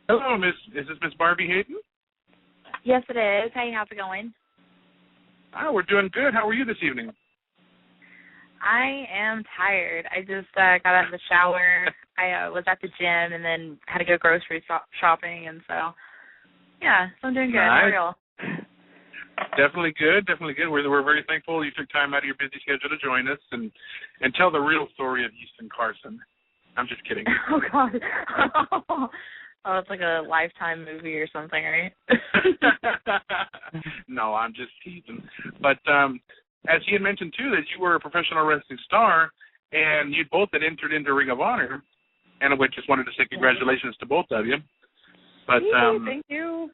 Hello, is this Miss Barbi Hayden? Yes, it is. Hey, how's it going? We're doing good. How are you this evening? I am tired. I just got out of the shower. I was at the gym and then had to go grocery shopping, and so, yeah, so I'm doing good. Nice. How are y'all? Definitely good. We're very thankful you took time out of your busy schedule to join us and tell the real story of Houston Carson. I'm just kidding. Oh, God. Oh, it's like a Lifetime movie or something, right? No, I'm just teasing. But as he had mentioned, too, that you were a professional wrestling star, and you both had entered into Ring of Honor, and I just wanted to say congratulations to both of you. But thank you.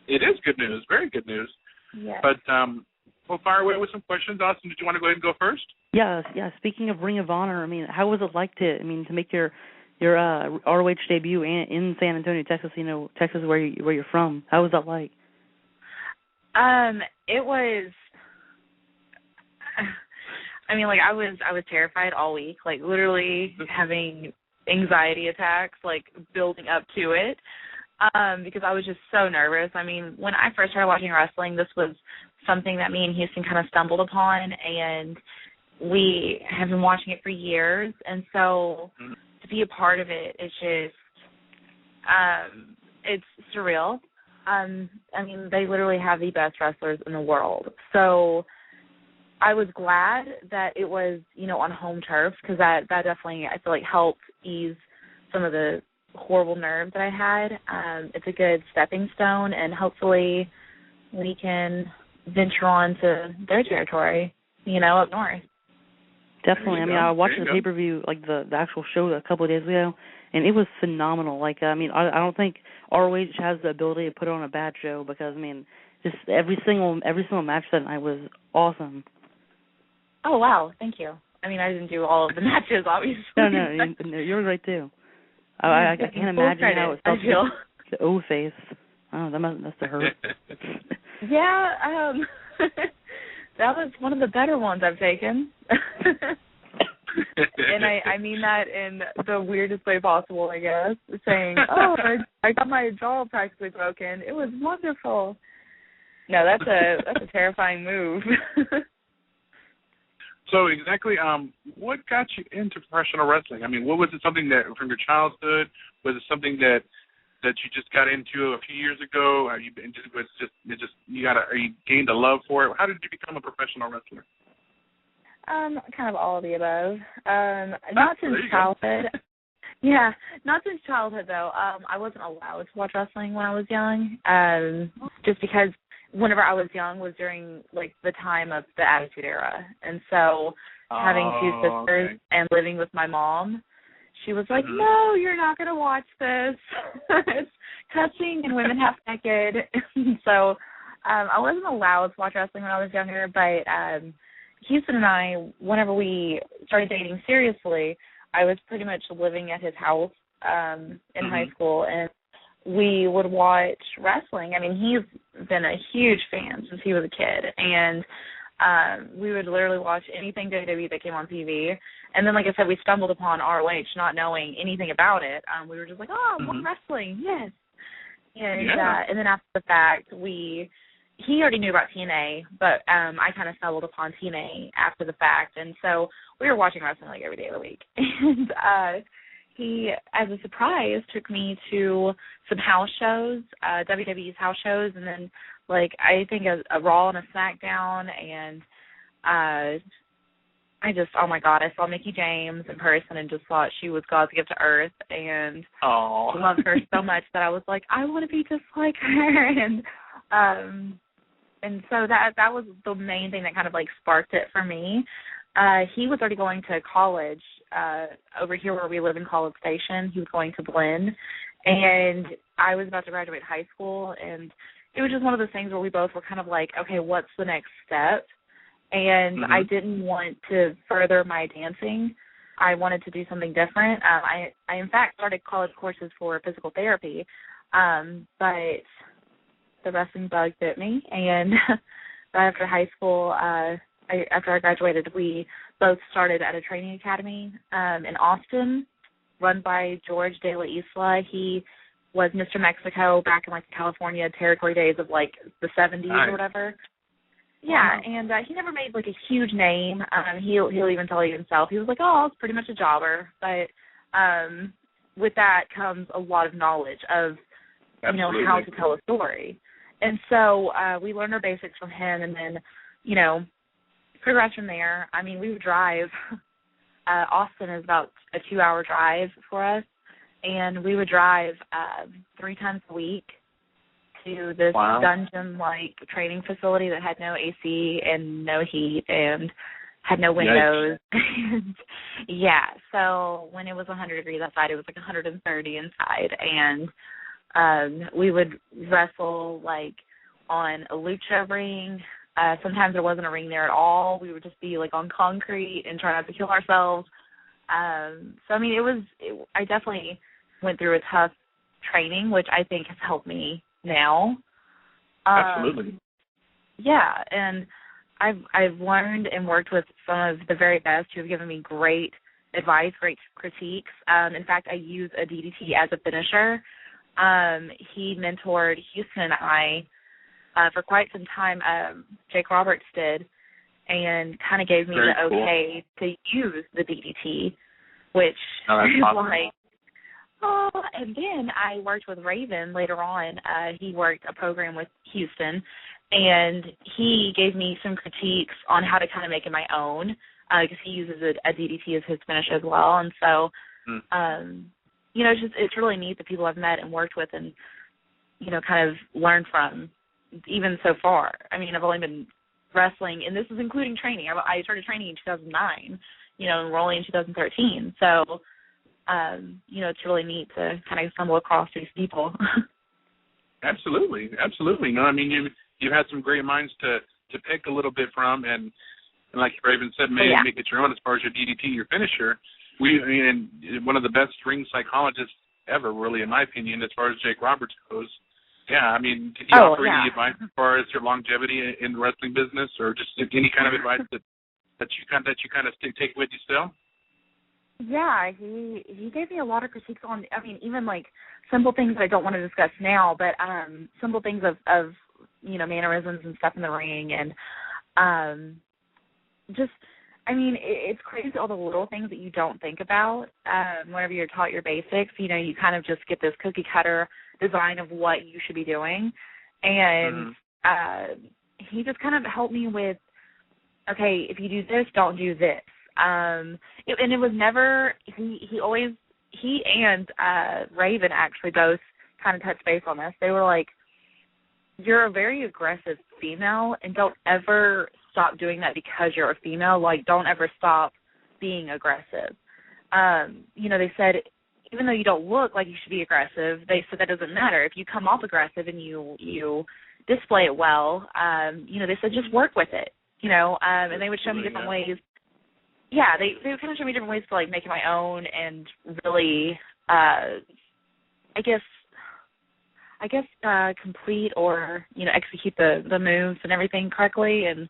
It is good news, very good news. Yes. But we'll fire away with some questions. Austin, did you want to go ahead and go first? Yeah. Speaking of Ring of Honor, how was it like to make your ROH debut in San Antonio, Texas? Texas, where you're from. How was that like? It was. I was terrified all week, literally having anxiety attacks, building up to it, because I was just so nervous. When I first started watching wrestling, this was something that me and Houston kind of stumbled upon, and we have been watching it for years, and so to be a part of it, it's just, it's surreal. They literally have the best wrestlers in the world, so I was glad that it was, on home turf, because that definitely, I feel like, helped ease some of the horrible nerves that I had. It's a good stepping stone, and hopefully we can venture on to their territory, up north. Definitely. I watched the pay-per-view, the actual show a couple of days ago, and it was phenomenal. I don't think ROH has the ability to put on a bad show, because, just every single match that night was awesome. Oh, wow. Thank you. I didn't do all of the matches, obviously. No, you're right, too. I can't imagine how it felt to the O-face. Oh, that must have hurt. Yeah, that was one of the better ones I've taken. And I mean that in the weirdest way possible, I guess, saying, oh, I got my jaw practically broken. It was wonderful. No, that's a terrifying move. So exactly, what got you into professional wrestling? What was it? Something that from your childhood? Was it something that you just got into a few years ago? You gained a love for it? How did you become a professional wrestler? Kind of all of the above. Not since childhood. Yeah, not since childhood though. I wasn't allowed to watch wrestling when I was young. Just because whenever I was young was during the time of the Attitude Era, and so having two sisters and living with my mom, she was like, "No, you're not going to watch this. It's touching and women half naked." So I wasn't allowed to watch wrestling when I was younger, but Houston and I, whenever we started dating seriously, I was pretty much living at his house in high school, and we would watch wrestling. He's been a huge fan since he was a kid, and we would literally watch anything WWE that came on TV. And then, like I said, we stumbled upon ROH not knowing anything about it. We were just like, oh, more wrestling, yes. And then after the fact, he already knew about TNA, but I kind of stumbled upon TNA after the fact. And so we were watching wrestling every day of the week. And he, as a surprise, took me to some house shows, WWE's house shows, and then, I think a Raw and a SmackDown, and oh my God, I saw Mickie James in person and just thought she was God's gift to earth, and loved her so much that I was like, I want to be just like her, and so that was the main thing that kind of sparked it for me. He was already going to college over here where we live in College Station. He was going to Blinn, and I was about to graduate high school, and it was just one of those things where we both were kind of like, okay, what's the next step? And I didn't want to further my dancing. I wanted to do something different. I in fact started college courses for physical therapy, but the wrestling bug bit me, and right after high school, after I graduated, we both started at a training academy in Austin, run by George De La Isla. He was Mr. Mexico back in, like, the California territory days of, like, the 70s or whatever. Yeah, and he never made, like, a huge name. He'll even tell you himself. He was like, oh, I was pretty much a jobber. But with that comes a lot of knowledge of, you know, how to tell a story. And so we learned our basics from him and then, you know, progressed from there. I mean, we would drive. Austin is about a 2-hour drive for us. And we would drive 3 times a week to this dungeon-like training facility that had no AC and no heat and had no windows. And, yeah, so when it was 100 degrees outside, it was like 130 inside. And we would wrestle, like, on a lucha ring. Sometimes there wasn't a ring there at all. We would just be, like, on concrete and try not to kill ourselves. So, I mean, I definitely went through a tough training, which I think has helped me now. Absolutely. Yeah, and I've learned and worked with some of the very best who have given me great advice, great critiques. In fact, I use a DDT as a finisher. He mentored Houston and I for quite some time. Jake Roberts did, and kind of gave me the okay to use the DDT, which is awesome. Like, oh, and then I worked with Raven later on. He worked a program with Houston, and he gave me some critiques on how to kind of make it my own, because he uses a DDT as his finish as well. And so, you know, it's really neat the people I've met and worked with and, you know, kind of learned from even so far. I mean, I've only been wrestling, and this is including training. I started training in 2009, you know, and we're only in 2013. So, you know, it's really neat to kind of stumble across these people. Absolutely. No, I mean, you've had some great minds to pick a little bit from, and like Raven said, make it your own as far as your DDT, your finisher. And one of the best ring psychologists ever, really, in my opinion, as far as Jake Roberts goes. Yeah, I mean, did he offer any advice as far as your longevity in the wrestling business, or just any kind of advice that you kind of take with you still? Yeah, he gave me a lot of critiques on, I mean, even like simple things that I don't want to discuss now, but simple things of you know, mannerisms and stuff in the ring, and just, I mean, it's crazy all the little things that you don't think about whenever you're taught your basics. You know, you kind of just get this cookie cutter design of what you should be doing, and he just kind of helped me with, okay, if you do this, don't do this. And it was never, he and Raven actually both kind of touched base on this. They were like, you're a very aggressive female, and don't ever stop doing that because you're a female. Like, don't ever stop being aggressive. You know, they said, even though you don't look like you should be aggressive, they said that doesn't matter. If you come off aggressive and you display it well, you know, they said just work with it, you know, and they would show me different ways. Yeah, they would kind of show me different ways to, like, make it my own and really, I guess, complete or, you know, execute the moves and everything correctly. And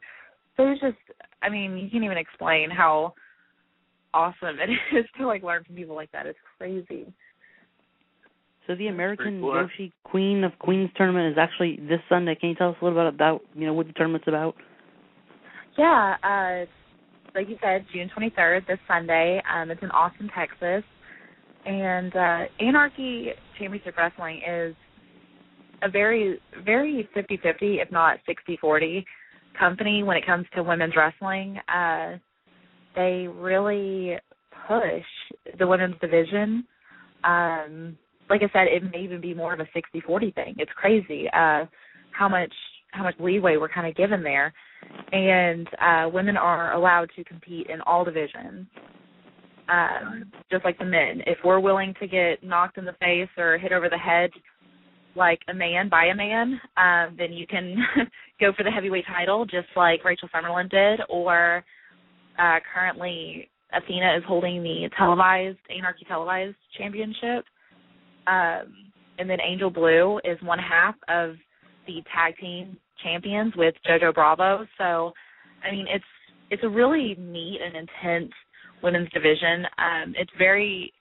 so it's just, I mean, you can't even explain how awesome it is to, like, learn from people like that. It's crazy. So the American Joshi Queen of Queens tournament is actually this Sunday. Can you tell us a little bit about, you know, what the tournament's about? Yeah, like you said, June 23rd, this Sunday. It's in Austin, Texas. And Anarchy Championship Wrestling is a very, very 50-50, if not 60-40 company when it comes to women's wrestling. They really push the women's division. Like I said, it may even be more of a 60-40 thing. It's crazy how much leeway we're kind of given there. And women are allowed to compete in all divisions, just like the men. If we're willing to get knocked in the face or hit over the head like a man by a man, then you can go for the heavyweight title, just like Rachel Summerlin did. Or currently Athena is holding the Anarchy televised championship. And then Angel Blue is one half of the tag team champions with JoJo Bravo. So, I mean, it's a really neat and intense women's division. It's very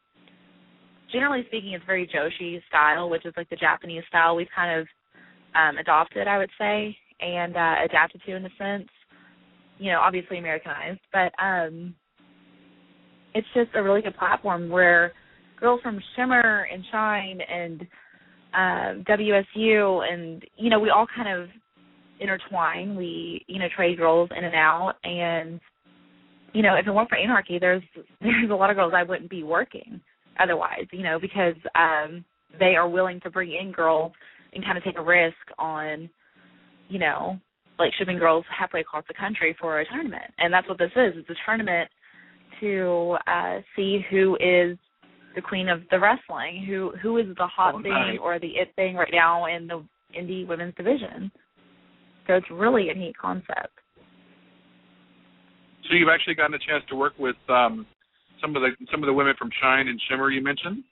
generally speaking, it's very Joshi style, which is like the Japanese style we've kind of adopted, I would say, and adapted to in a sense. Obviously Americanized, but it's just a really good platform where girls from Shimmer and Shine and WSU and, we all kind of intertwine. We, trade girls in and out. And, if it weren't for Anarchy, there's a lot of girls I wouldn't be working otherwise, because they are willing to bring in girls and kind of take a risk on, like shipping girls halfway across the country for a tournament. And that's what this is. It's a tournament to see who is the queen of the wrestling, who is the hot thing or the it thing right now in the indie women's division. So it's really a neat concept. So you've actually gotten a chance to work with some of the women from Shine and Shimmer you mentioned?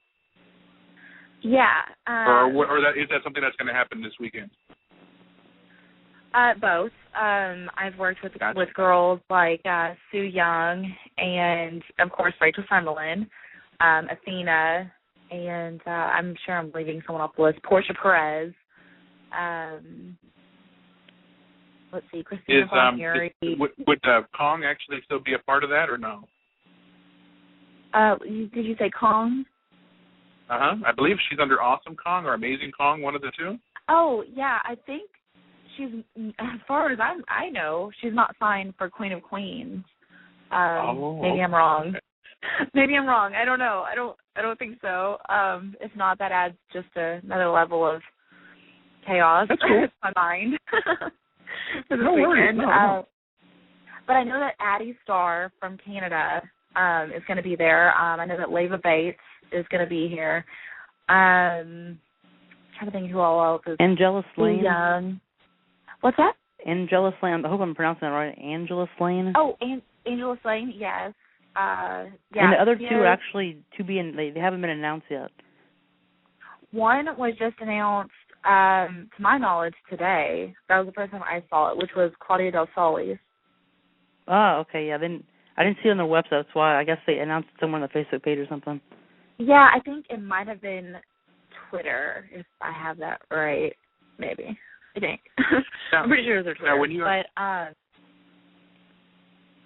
Yeah. Is that something that's going to happen this weekend? Both. I've worked with girls like Sue Young and, of course, Rachel Sunderland, Athena, and I'm sure I'm leaving someone off the list, Portia Perez. Let's see, Christina Palmieri. Would Kong actually still be a part of that or no? Did you say Kong? I believe she's under Awesome Kong or Amazing Kong, one of the two. Oh, yeah, I think she's, as far as I know, she's not signed for Queen of Queens. Maybe I'm wrong. Maybe I'm wrong. I don't know. I don't think so. If not, that adds just another level of chaos in my mind for this weekend. No. But I know that Addie Starr from Canada is going to be there. I know that Leva Bates is going to be here. I'm trying to think who all else is. Angela Slane. Young. What's that? Angela Slane. I hope I'm pronouncing that right. Angela Slane. Oh, Angela Slane, yes. Yeah. And the other two are actually to be in. They haven't been announced yet. One was just announced, to my knowledge, today. That was the first time I saw it, which was Claudia Del Solis. Oh, okay, yeah. Then I didn't see it on their website. That's why I guess they announced it somewhere on the Facebook page or something. Yeah, I think it might have been Twitter, if I have that right. Maybe. I think. I'm pretty sure it was Twitter.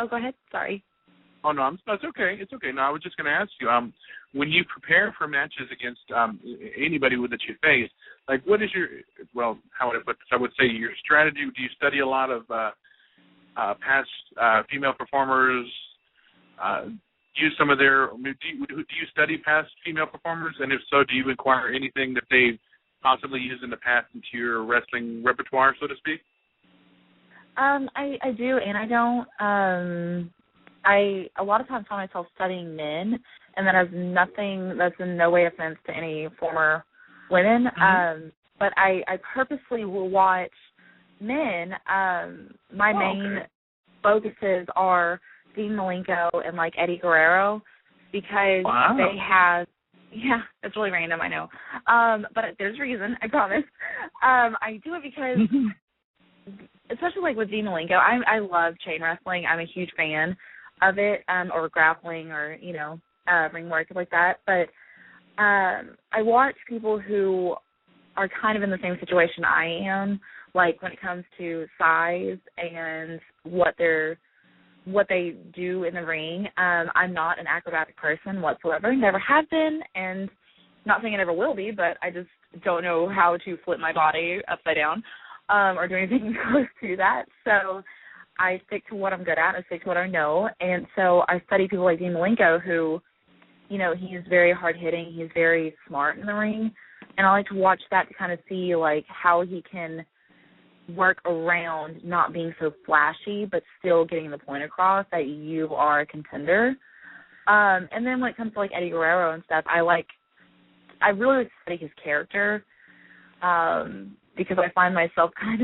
Oh, go ahead. Sorry. Oh, no, that's okay. It's okay. No, I was just going to ask you, when you prepare for matches against anybody that you face, like what is how would I put this? I would say your strategy. Do you study a lot of past female performers? Use some of their, do you study past female performers? And if so, do you inquire anything that they've possibly used in the past into your wrestling repertoire, so to speak? I do, and I don't. I a lot of times find myself studying men, and that's in no way offense to any former women. Mm-hmm. But I purposely will watch men. My main focuses are Dean Malenko and like Eddie Guerrero because they have. Yeah, it's really random, I know. But there's a reason, I promise. I do it because, especially like with Dean Malenko, I love chain wrestling. I'm a huge fan of it, or grappling, or ring work like that. But I watch people who are kind of in the same situation I am, like when it comes to size and what they do in the ring. I'm not an acrobatic person whatsoever, never have been, and not saying I never will be, but I just don't know how to flip my body upside down or do anything close to that. So I stick to what I'm good at. I stick to what I know. And so I study people like Dean Malenko who, he is very hard-hitting. He's very smart in the ring. And I like to watch that to kind of see, like, how he can work around not being so flashy but still getting the point across that you are a contender. And then when it comes to like Eddie Guerrero and stuff, I really like to study his character because I find myself kind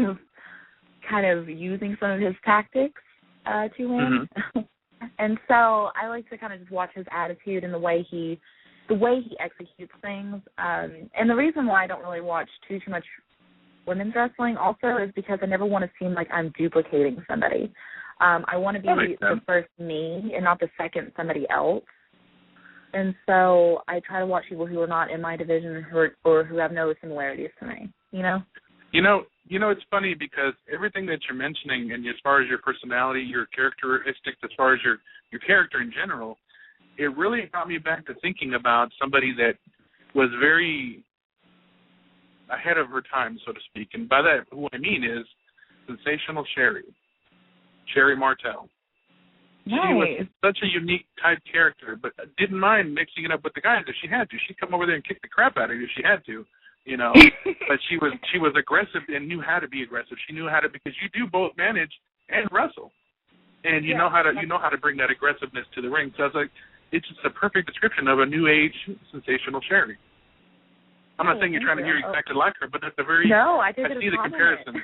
of using some of his tactics to him. Mm-hmm. And so I like to kind of just watch his attitude and the way he executes things. And the reason why I don't really watch too much women's wrestling also is because I never want to seem like I'm duplicating somebody. I want to be the first me and not the second somebody else. And so I try to watch people who are not in my division or who have no similarities to me, you know? It's funny because everything that you're mentioning, and as far as your personality, your characteristics, as far as your character in general, it really brought me back to thinking about somebody that was very ahead of her time, so to speak. And by that, what I mean is Sensational Sherry Martel. Nice. She was such a unique type character, but didn't mind mixing it up with the guys if she had to. She'd come over there and kick the crap out of you if she had to, you know. But she was aggressive and knew how to be aggressive. She knew how to, because you do both manage and wrestle, and you know how to bring that aggressiveness to the ring. So I was like, it's just a perfect description of a new age Sensational Sherry. I'm not saying you're trying to hear exactly like her, but at the very I see the comparison.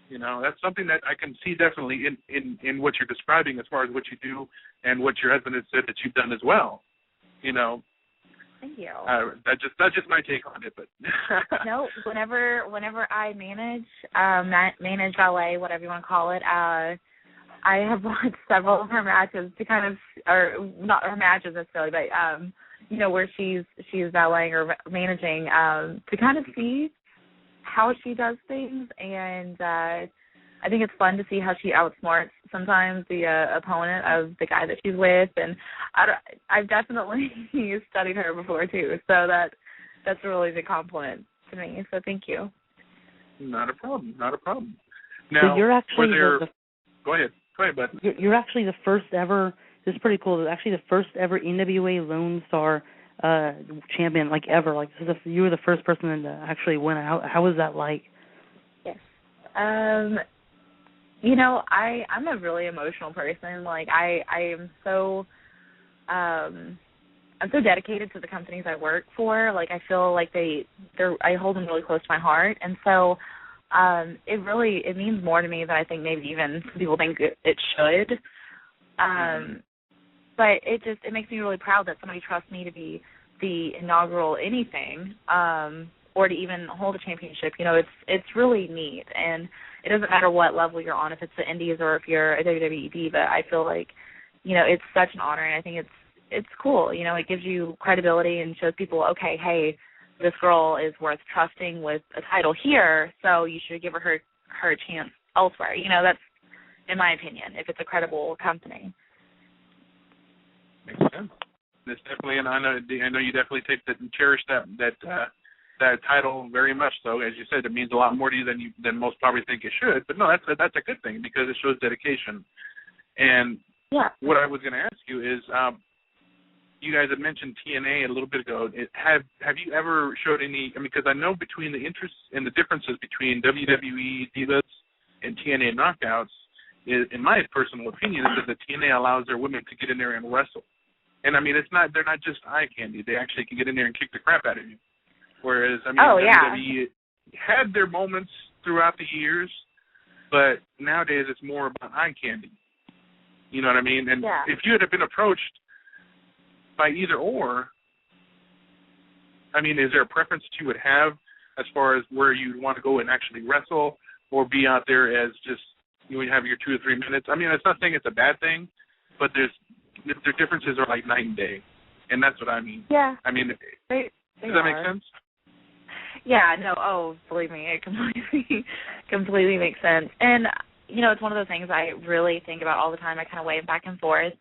You know, that's something that I can see definitely in what you're describing as far as what you do and what your husband has said that you've done as well. You know. Thank you. That's just my take on it, but. No, whenever I manage ballet, whatever you want to call it, I have watched several of her matches to kind of, or not her matches necessarily, but you know, where she's valeting or managing, to kind of see how she does things, and I think it's fun to see how she outsmarts sometimes the opponent of the guy that she's with, and I've definitely studied her before too, so that's a really big compliment to me. So thank you. Not a problem. Now, so you're actually go ahead, bud. You're actually the first ever. This is pretty cool. Actually, the first ever NWA Lone Star champion, like ever. Like you were the first person to actually win. How was that like? Yes. You know, I'm a really emotional person. Like I am so I'm so dedicated to the companies I work for. Like I feel like I hold them really close to my heart, and so it means more to me than I think maybe even some people think it should. But it makes me really proud that somebody trusts me to be the inaugural anything, or to even hold a championship. You know, it's really neat, and it doesn't matter what level you're on, if it's the Indies or if you're a WWE diva. I feel like, you know, it's such an honor, and I think it's cool. You know, it gives you credibility and shows people, okay, hey, this girl is worth trusting with a title here, so you should give her a chance elsewhere. You know, that's, in my opinion, if it's a credible company. Makes sense. It's definitely, and I know you definitely cherish that title very much. So, as you said, it means a lot more to you than most probably think it should. But no, that's a good thing because it shows dedication. And what I was going to ask you is, you guys had mentioned TNA a little bit ago. Have you ever showed any? I mean, because I know between the interests and the differences between WWE Divas and TNA Knockouts, in my personal opinion, is that the TNA allows their women to get in there and wrestle. And I mean, they're not just eye candy. They actually can get in there and kick the crap out of you. Whereas, I mean, WWE had their moments throughout the years, but nowadays it's more about eye candy. You know what I mean? And if you had been approached by either or, I mean, is there a preference that you would have as far as where you want to go and actually wrestle, or be out there as just you have your 2 or 3 minutes? I mean, it's not saying it's a bad thing, but their differences are like night and day, and that's what I mean. Yeah. I mean, they does that make sense? Yeah, no, believe me, it completely makes sense. And, you know, it's one of those things I really think about all the time. I kind of wave back and forth.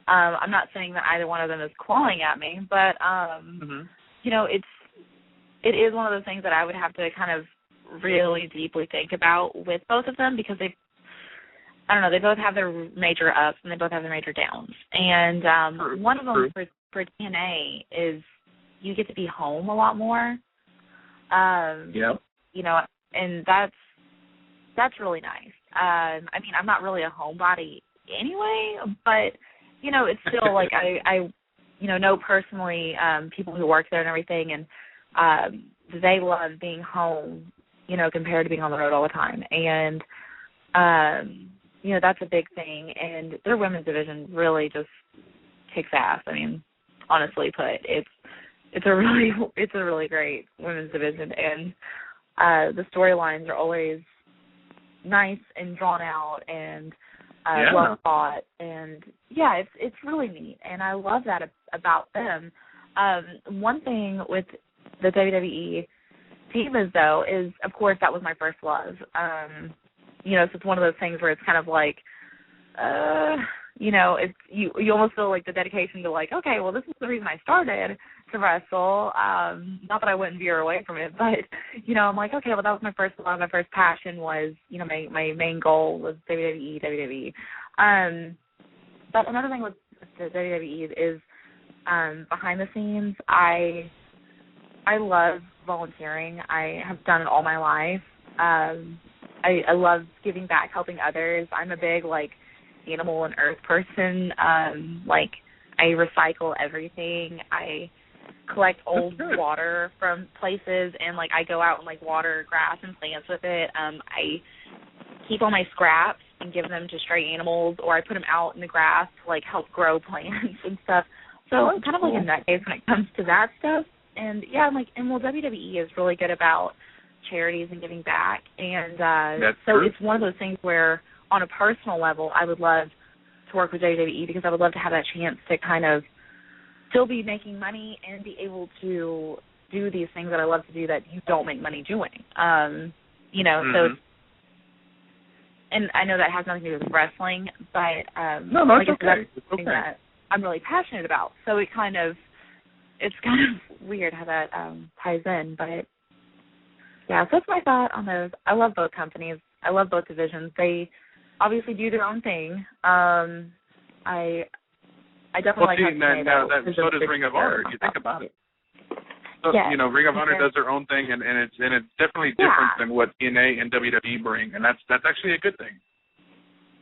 I'm not saying that either one of them is clawing at me, but, you know, it is one of those things that I would have to kind of really deeply think about with both of them, because they both have their major ups and they both have their major downs. And one of them for TNA is you get to be home a lot more. You know, and that's really nice. I mean, I'm not really a homebody anyway, but, you know, it's still like I know personally people who work there and everything, and they love being home, you know, compared to being on the road all the time. And, you know, that's a big thing. And their women's division really just kicks ass. I mean, honestly put, it's a really great women's division, and the storylines are always nice and drawn out, and well thought, and it's really neat, and I love that about them. One thing with the WWE Divas, though, is, of course, that was my first love. So it's one of those things where it's kind of like, it's you almost feel like the dedication to, like, okay, well, this is the reason I started to wrestle. Not that I wouldn't veer away from it, but, I'm like, okay, well, that was my first love. My first passion was, my main goal was WWE. But another thing with the WWE is behind the scenes, I love volunteering. I have done it all my life. I love giving back, helping others. I'm a big, animal and earth person. I recycle everything. I collect old water from places, and, I go out and, water grass and plants with it. I keep all my scraps and give them to stray animals, or I put them out in the grass to, help grow plants and stuff. So I'm kind of like a nutcase when it comes to that stuff. And, WWE is really good about charities and giving back. And so true. It's one of those things where, on a personal level, I would love to work with WWE because I would love to have that chance to kind of still be making money and be able to do these things that I love to do that you don't make money doing. So it's, and I know that has nothing to do with wrestling, but no, it's okay. That's something that I'm really passionate about. So it's kind of weird how that ties in, but so that's my thought on those. I love both companies. I love both divisions. They obviously do their own thing. I definitely like so does Ring of Honor. If you think about it. So, Ring of Honor does their own thing, and it's definitely different than what TNA and WWE bring, and that's actually a good thing.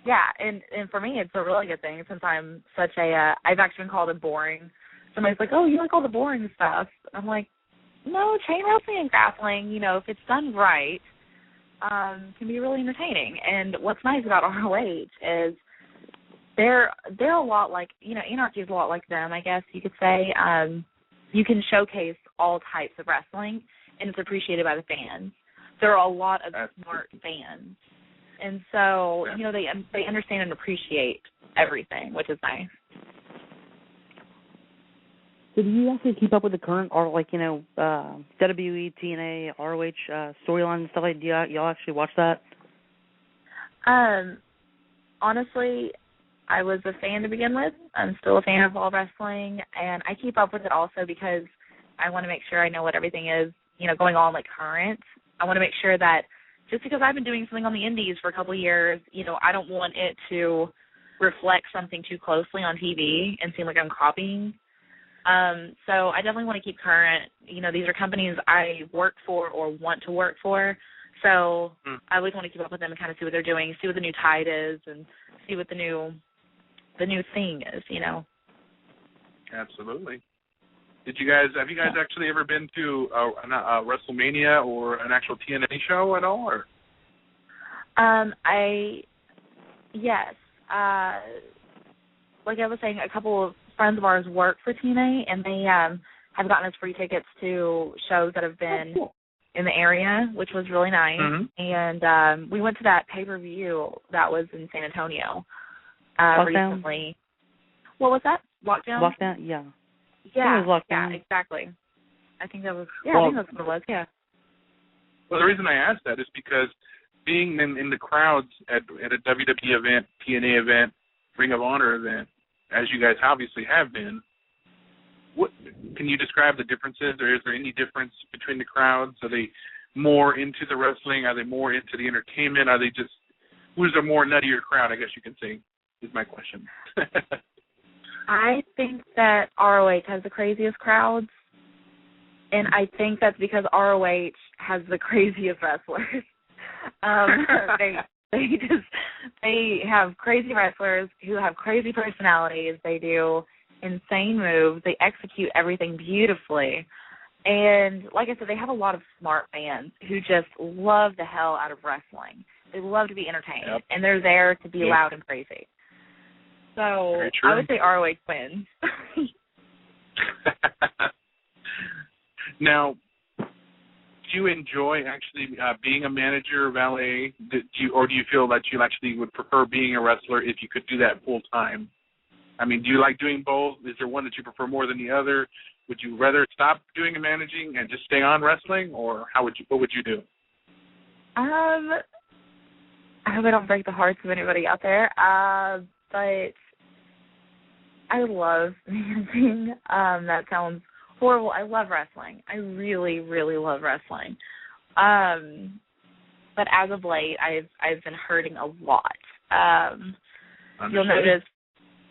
Yeah, and for me, it's a really good thing since I'm such a I've actually been called a boring. Somebody's like, oh, you like all the boring stuff. I'm like, no, chain wrestling and grappling, if it's done right, can be really entertaining. And what's nice about ROH is they're a lot like, Anarchy is a lot like them, I guess you could say. You can showcase all types of wrestling, and it's appreciated by the fans. There are a lot of smart fans. And so, they understand and appreciate everything, which is nice. So do you actually keep up with the current, or WWE, TNA, ROH storylines and stuff like that? Do y'all actually watch that? Honestly, I was a fan to begin with. I'm still a fan of all wrestling, and I keep up with it also because I want to make sure I know what everything is, going on current. I want to make sure that just because I've been doing something on the indies for a couple of years, I don't want it to reflect something too closely on TV and seem like I'm copying. So I definitely want to keep current. These are companies I work for or want to work for. So I always want to keep up with them and kind of see what they're doing, see what the new tide is, and see what the new thing is, Absolutely. Have you guys actually ever been to a WrestleMania or an actual TNA show at all? Or? Yes. Like I was saying, a couple of friends of ours work for TNA, and they have gotten us free tickets to shows that have been in the area, which was really nice. Mm-hmm. And we went to that pay-per-view that was in San Antonio recently. What was that? Lockdown? Lockdown, yeah. Yeah, it was Lockdown. Yeah, exactly. I think that was, I think that's what it was, yeah. Well, the reason I asked that is because being in the crowds at a WWE event, TNA event, Ring of Honor event, as you guys obviously have been, what can you describe the differences, or is there any difference between the crowds? Are they more into the wrestling? Are they more into the entertainment? Are they just, who's a more nuttier crowd, I guess you can say, is my question. I think that ROH has the craziest crowds, and I think that's because ROH has the craziest wrestlers. They have crazy wrestlers who have crazy personalities. They do insane moves. They execute everything beautifully. And like I said, they have a lot of smart fans who just love the hell out of wrestling. They love to be entertained, and they're there to be loud and crazy. So I would say ROH wins. Now, you enjoy actually being a manager, valet? Do you feel that you actually would prefer being a wrestler if you could do that full time? I mean, do you like doing both? Is there one that you prefer more than the other? Would you rather stop doing the managing and just stay on wrestling, or what would you do? I hope I don't break the hearts of anybody out there, but I love managing. That sounds horrible. I love wrestling. I really, really love wrestling. But as of late, I've been hurting a lot. You'll notice.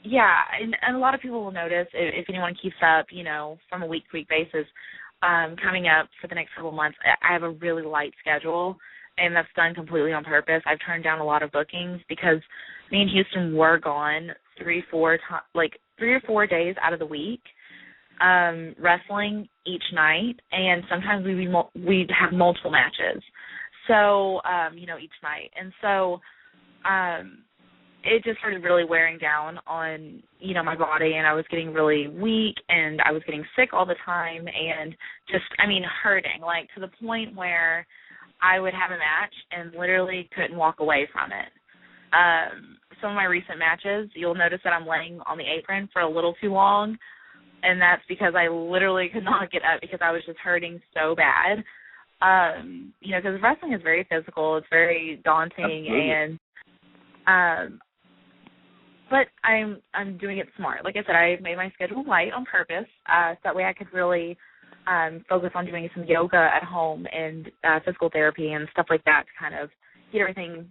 Yeah, and a lot of people will notice if anyone keeps up, from a week-to-week basis, coming up for the next couple of months, I have a really light schedule, and that's done completely on purpose. I've turned down a lot of bookings because me and Houston were gone 3 or 4 days out of the week, wrestling each night, and sometimes we'd have multiple matches, so, each night. And so, it just started really wearing down on, my body, and I was getting really weak, and I was getting sick all the time, and just, hurting, to the point where I would have a match and literally couldn't walk away from it. Some of my recent matches, you'll notice that I'm laying on the apron for a little too long, and that's because I literally could not get up because I was just hurting so bad. Because wrestling is very physical, it's very daunting, Absolutely. and but I'm doing it smart. Like I said, I made my schedule light on purpose, so that way I could really focus on doing some yoga at home and physical therapy and stuff like that to kind of get everything,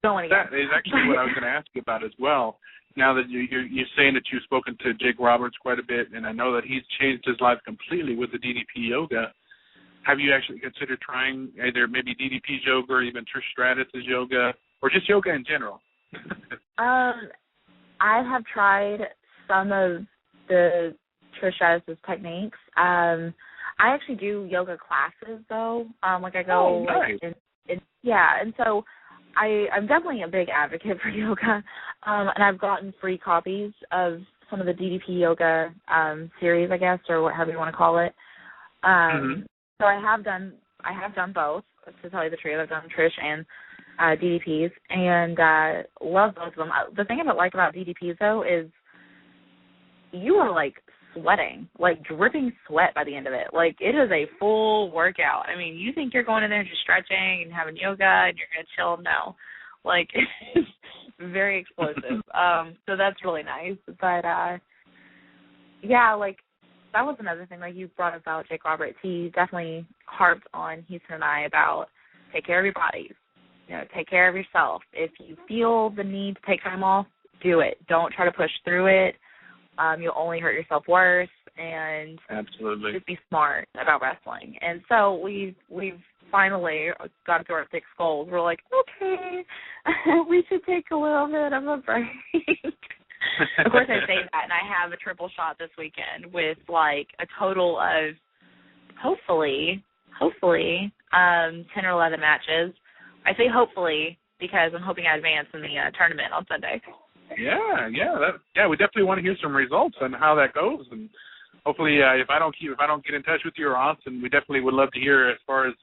going again. That is actually what I was going to ask you about as well. Now that you're saying that you've spoken to Jake Roberts quite a bit, and I know that he's changed his life completely with the DDP yoga, have you actually considered trying either maybe DDP's yoga or even Trish Stratus's yoga, or just yoga in general? I have tried some of the Trish Stratus' techniques. I actually do yoga classes, though. I go, nice. And so I'm definitely a big advocate for yoga, and I've gotten free copies of some of the DDP yoga series, I guess, or whatever you want to call it. So I have done both, to tell you the truth. I've done Trish and DDPs, and love both of them. The thing I like about DDPs, though, is you are, sweating, dripping sweat by the end of it. It is a full workout. You think you're going in there just stretching and having yoga and you're going to chill. No. It's very explosive. So that's really nice. But, that was another thing, you brought up about Jake Roberts. He definitely harped on Houston and I about take care of your bodies. Take care of yourself. If you feel the need to take time off, do it. Don't try to push through it. You'll only hurt yourself worse. And absolutely, just be smart about wrestling. And so we've finally got to our thick skulls. We're like, okay, we should take a little bit of a break. Of course, I say that, and I have a triple shot this weekend with a total of hopefully 10 or 11 matches. I say hopefully because I'm hoping I advance in the tournament on Sunday. Yeah, we definitely want to hear some results on how that goes, and hopefully, if I don't get in touch with you or Austin, we definitely would love to hear as far as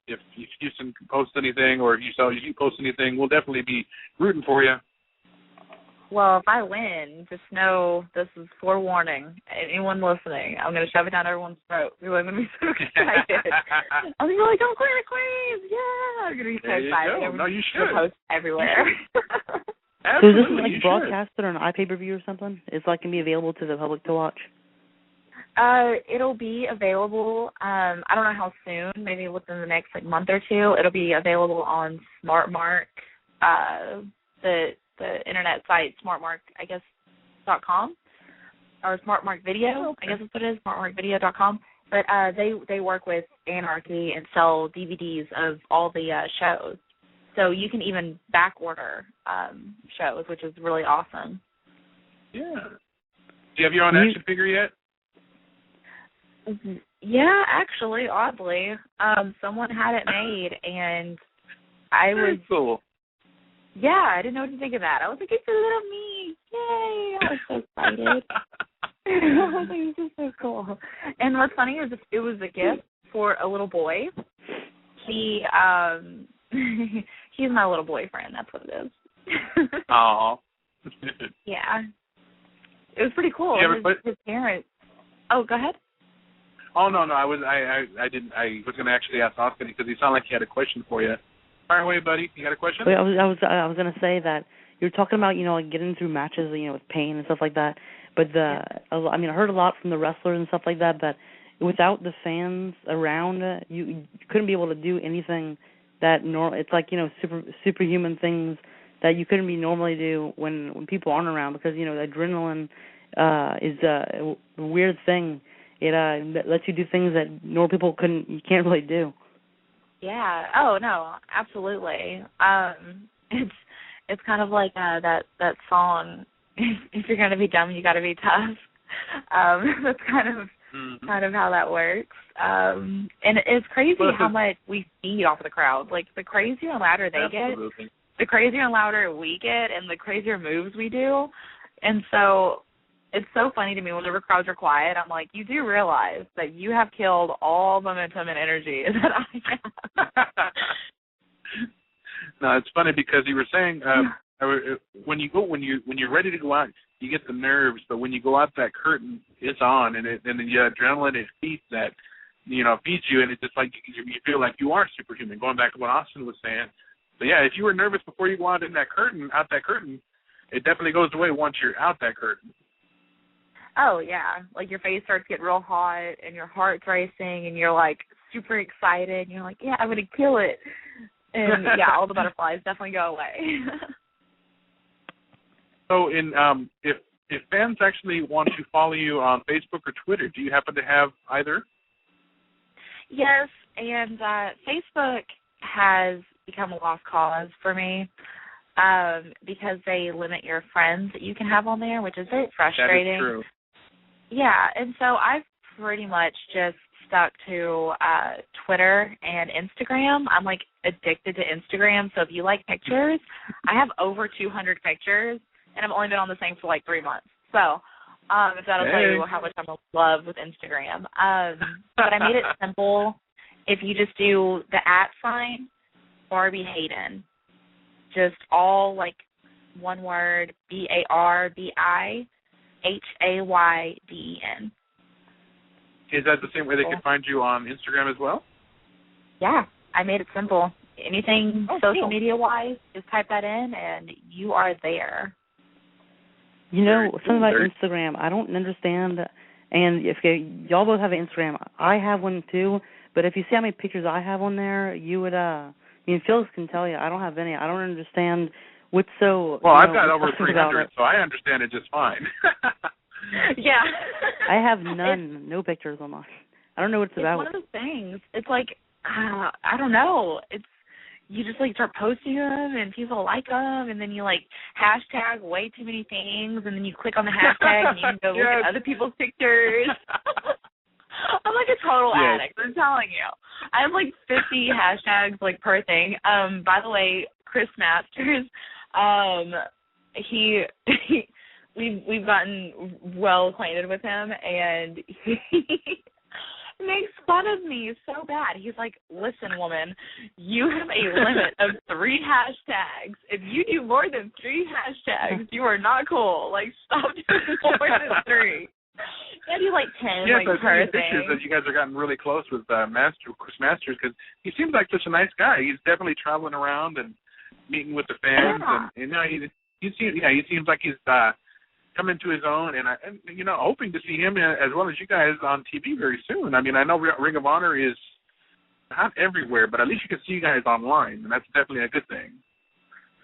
if Houston posts anything or if you post anything, we'll definitely be rooting for you. Well, if I win, just know this is forewarning. Anyone listening, I'm going to shove it down everyone's throat. People are going to be so excited. I'm going to be like, don't quit, Queens! Yeah! I'm going to be so excited. No, you should. Post everywhere. So is this broadcasted on an iPay-per-view or something? It's going to be available to the public to watch? It'll be available, I don't know how soon, maybe within the next month or two. It'll be available on SmartMark, the internet site, SmartMark, I guess, .com, or SmartMark Video, I guess that's what it is, SmartMarkVideo.com. But they work with Anarchy and sell DVDs of all the shows. So you can even back order shows, which is really awesome. Yeah. Do you have your own action figure yet? Yeah, actually, oddly, someone had it made, and I was cool. Yeah, I didn't know what to think of that. I was like, it's a little me. Yay! I was so excited. I was like, this is so cool. And what's funny is it was a gift for a little boy. He's my little boyfriend. That's what it is. Oh. Yeah. It was pretty cool. His parents. Oh, go ahead. Oh no, I was going to actually ask Austin because he sounded like he had a question for you. Fire away, buddy. You got a question? I was going to say that you were talking about like getting through matches, with pain and stuff like that. But I heard a lot from the wrestlers and stuff like that. But without the fans around, you couldn't be able to do anything that it's like superhuman things that you couldn't be normally do when people aren't around, because the adrenaline is a weird thing. It lets you do things that normal people you can't really do. Yeah. Oh no, absolutely. It's kind of like that song. If you're gonna be dumb, you got to be tough. That's kind of how that works. And it's crazy how much we feed off of the crowd. Like the crazier and louder they get, the crazier and louder we get, and the crazier moves we do. And so it's so funny to me whenever crowds are quiet. I'm like, you do realize that you have killed all momentum and energy that I have. No, it's funny because you were saying when you're ready to go out, you get the nerves, but when you go out that curtain, it's on, and then the adrenaline, it feeds that, feeds you, and it's just like you feel like you are superhuman. Going back to what Austin was saying. So yeah, if you were nervous before you go out that curtain, it definitely goes away once you're out that curtain. Oh yeah, like your face starts getting real hot, and your heart's racing, and you're like super excited. And you're like, yeah, I'm gonna kill it, and yeah, all the butterflies definitely go away. So, if fans actually want to follow you on Facebook or Twitter, do you happen to have either? Yes, and Facebook has become a lost cause for me because they limit your friends that you can have on there, which is very frustrating. That is true. Yeah, and so I've pretty much just stuck to Twitter and Instagram. I'm like addicted to Instagram, so if you like pictures, I have over 200 pictures, and I've only been on the thing for like 3 months. So if that'll tell you how much I'm in love with Instagram. But I made it simple. If you just do the @ Barbi Hayden, just all like one word, BARBIHAYDEN. Is that the same way they can find you on Instagram as well? Yeah, I made it simple. Anything social media-wise, just type that in, and you are there. Something about Instagram, I don't understand. And if y'all both have an Instagram, I have one too. But if you see how many pictures I have on there, you would. Felix can tell you, I don't have any. I don't understand what's so. Well, I've got over 300, so I understand it just fine. Yeah. I have no pictures on mine. I don't know what it's about. It's one of those things. It's like, I don't know. You just like start posting them and people like them, and then you like hashtag way too many things, and then you click on the hashtag and you can go look at other people's pictures. I'm like a total addict, I'm telling you. I have like 50 hashtags like per thing. By the way, Chris Masters, we've gotten well acquainted with him, and he makes fun of me so bad. He's like, listen, woman, you have a limit of 3 hashtags. If you do more than 3 hashtags, you are not cool. Like, stop doing more than 3. Yeah, do like 10. Yes, like, I've seen pictures that you guys are gotten really close with Chris Masters, because he seems like such a nice guy. He's definitely traveling around and meeting with the fans, and he seems like he's coming to his own, and hoping to see him as well as you guys on TV very soon. I mean, I know Ring of Honor is not everywhere, but at least you can see you guys online, and that's definitely a good thing.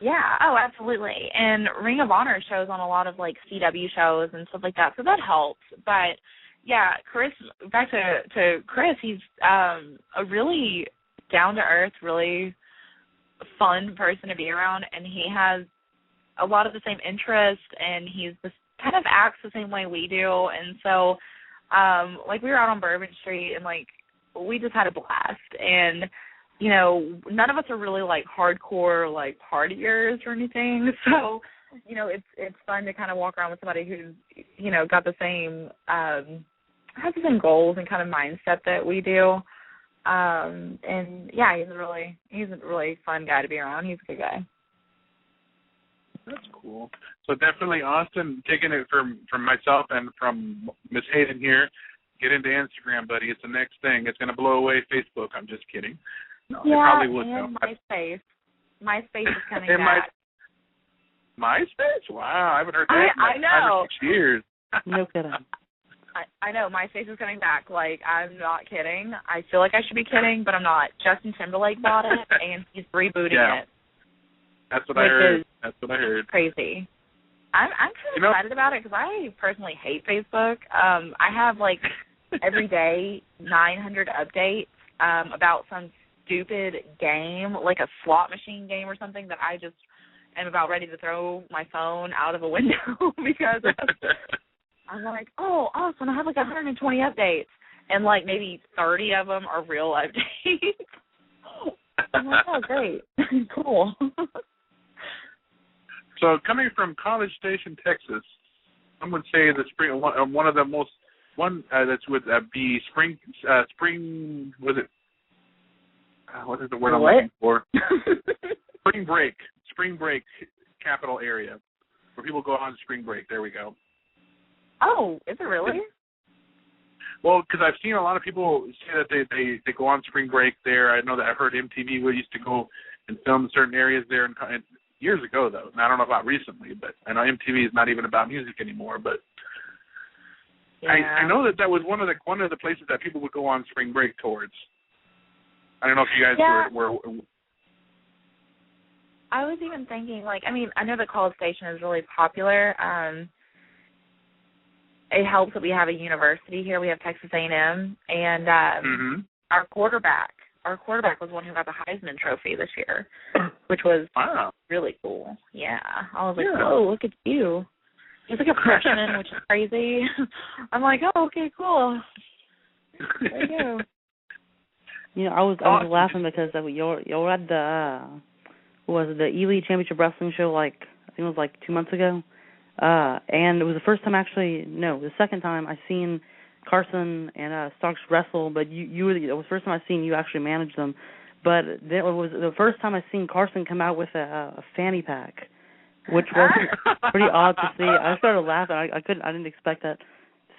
Yeah, oh, absolutely. And Ring of Honor shows on a lot of, like, CW shows and stuff like that, so that helps. But, yeah, Chris, back to Chris, he's a really down-to-earth, really fun person to be around, and he has a lot of the same interests, and he's just kind of acts the same way we do. And so, like, we were out on Bourbon Street, and, like, we just had a blast. And none of us are really like hardcore like partiers or anything. So, it's fun to kind of walk around with somebody who's, got the same has the same goals and kind of mindset that we do. And yeah, he's a really fun guy to be around. He's a good guy. That's cool. So definitely, Austin, taking it from myself and from Miss Hayden here, get into Instagram, buddy. It's the next thing. It's going to blow away Facebook. I'm just kidding. No, yeah, it probably would. And MySpace. MySpace is coming back. MySpace? Wow, I haven't heard that in I know. 5 or 6 years. No kidding. I know, MySpace is coming back. Like, I'm not kidding. I feel like I should be kidding, but I'm not. Justin Timberlake bought it, and he's rebooting it. That's what I heard. That's what I heard. Crazy. I'm kind of excited about it because I personally hate Facebook. I have, like, every day 900 updates about some stupid game, like a slot machine game or something that I just am about ready to throw my phone out of a window because I'm like, oh, awesome, I have like 120 updates, and like maybe 30 of them are real updates. I'm like, oh, great. Cool. So coming from College Station, Texas, some would say the spring one of the most that's would be spring was it? What is the word I'm looking for? Spring break capital area where people go on spring break. There we go. Oh, is it really? Well, because I've seen a lot of people say that they go on spring break there. I know that I've heard MTV used to go and film certain areas there, and years ago though. And I don't know about recently, but I know MTV is not even about music anymore. But yeah. I know that was one of the places that people would go on spring break towards. I don't know if you guys were. I was even thinking, like, I mean, I know that College Station is really popular. It helps that we have a university here. We have Texas A&M, and our quarterback was one who got the Heisman Trophy this year, which was really cool. Yeah, I was like, oh, look at you. He's like a freshman, which is crazy. I'm like, oh, okay, cool. There you go. You know, I was laughing because y'all had the Elite Championship Wrestling show, like, I think it was like 2 months ago. And it was the first time the second time I seen Carson and Starks wrestle, but it was the first time I seen you actually manage them. But it was the first time I seen Carson come out with a fanny pack, which was pretty odd to see. I started laughing. I didn't expect to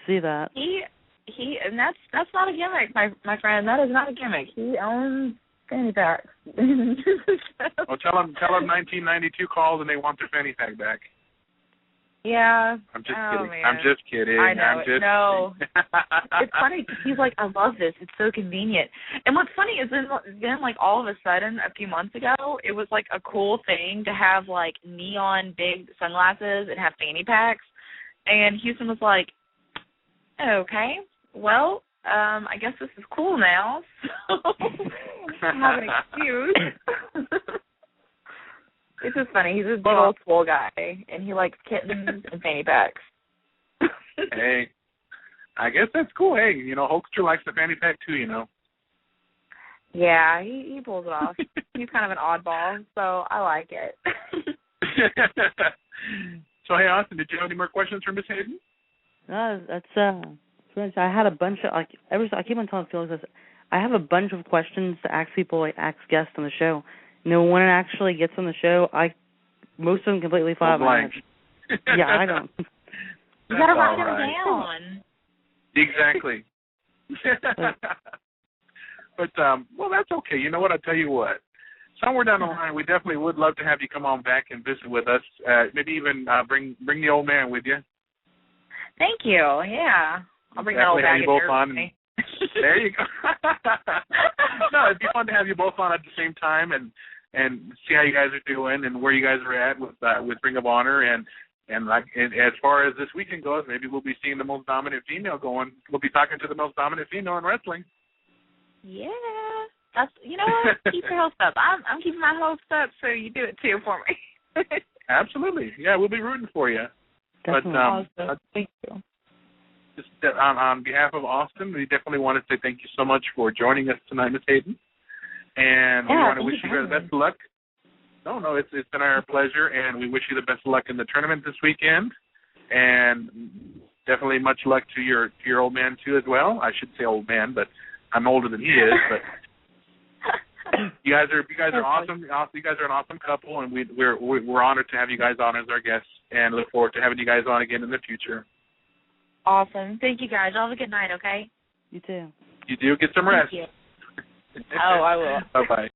see that. And that's not a gimmick, my friend. That is not a gimmick. He owns fanny packs. Well, tell him 1992 called and they want their fanny pack back. Yeah. I'm just kidding. Man. I'm just kidding. I know. It's funny because he's like, I love this. It's so convenient. And what's funny is then like all of a sudden, a few months ago, it was like a cool thing to have like neon big sunglasses and have fanny packs. And Houston was like, okay, well, I guess this is cool now. So I have an excuse. It's just funny. He's a big old swole guy, and he likes kittens and fanny packs. Hey, I guess that's cool. Hey, Hulkster likes the fanny pack too, Yeah, he pulls it off. He's kind of an oddball, so I like it. So, hey, Austin, did you have any more questions for Miss Hayden? I had a bunch of, like, I keep on telling Felix this, I have a bunch of questions to ask people, like, ask guests on the show. When it actually gets on the show, most of them completely fly by my head. Yeah, I don't. You gotta write them down. Exactly. But, well, that's okay. You know what? I'll tell you what. Somewhere down the line, we definitely would love to have you come on back and visit with us. Maybe even bring the old man with you. Thank you. Yeah. I'll bring that old bag of with me. There you go. No, it'd be fun to have you both on at the same time and see how you guys are doing and where you guys are at with Ring of Honor and as far as this weekend goes, maybe we'll be seeing the most dominant female going. We'll be talking to the most dominant female in wrestling. Yeah, that's what? Keep your hopes up. I'm keeping my hopes up, so you do it too for me. Absolutely. Yeah, we'll be rooting for you. Definitely. But awesome. Thank you. Just on behalf of Austin, we definitely want to say thank you so much for joining us tonight, Miss Hayden. And we want to wish you the best of luck. No, it's been our pleasure, and we wish you the best of luck in the tournament this weekend. And definitely much luck to your old man, too, as well. I should say old man, but I'm older than he is, but you guys are awesome. You guys are an awesome couple, and we're honored to have you guys on as our guests, and look forward to having you guys on again in the future. Awesome. Thank you, guys. Y'all have a good night, okay? You too. You do. Get some rest. Thank you. Oh, I will. Bye-bye.